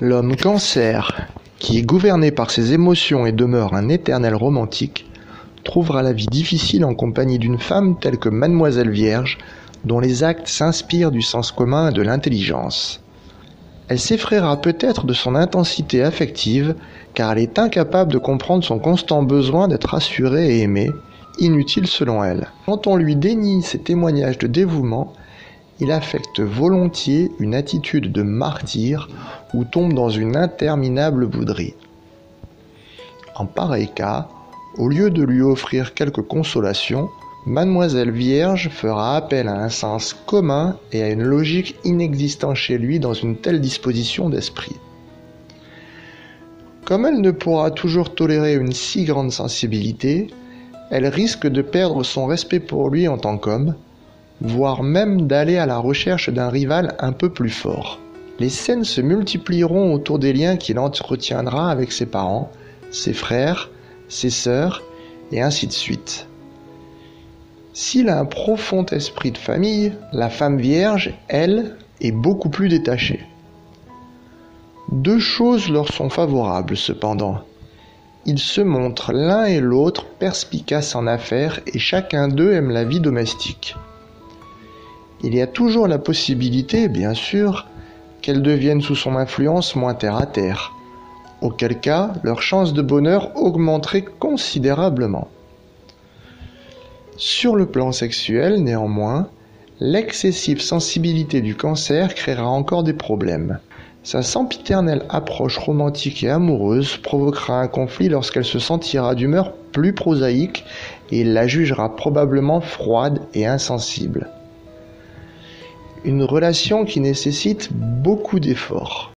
L'homme Cancer, qui est gouverné par ses émotions et demeure un éternel romantique, trouvera la vie difficile en compagnie d'une femme telle que Mademoiselle Vierge, dont les actes s'inspirent du sens commun et de l'intelligence. Elle s'effraiera peut-être de son intensité affective, car elle est incapable de comprendre son constant besoin d'être rassurée et aimée, inutile selon elle. Quand on lui dénie ses témoignages de dévouement, il affecte volontiers une attitude de martyr ou tombe dans une interminable bouderie. En pareil cas, au lieu de lui offrir quelque consolation, Mademoiselle Vierge fera appel à un sens commun et à une logique inexistante chez lui dans une telle disposition d'esprit. Comme elle ne pourra toujours tolérer une si grande sensibilité, elle risque de perdre son respect pour lui en tant qu'homme, voire même d'aller à la recherche d'un rival un peu plus fort. Les scènes se multiplieront autour des liens qu'il entretiendra avec ses parents, ses frères, ses sœurs, et ainsi de suite. S'il a un profond esprit de famille, la femme vierge, elle, est beaucoup plus détachée. Deux choses leur sont favorables cependant. Ils se montrent l'un et l'autre perspicaces en affaires et chacun d'eux aime la vie domestique. Il y a toujours la possibilité, bien sûr, qu'elles deviennent sous son influence moins terre à terre, auquel cas leurs chances de bonheur augmenteraient considérablement. Sur le plan sexuel, néanmoins, l'excessive sensibilité du Cancer créera encore des problèmes. Sa sempiternelle approche romantique et amoureuse provoquera un conflit lorsqu'elle se sentira d'humeur plus prosaïque et il la jugera probablement froide et insensible. Une relation qui nécessite beaucoup d'efforts.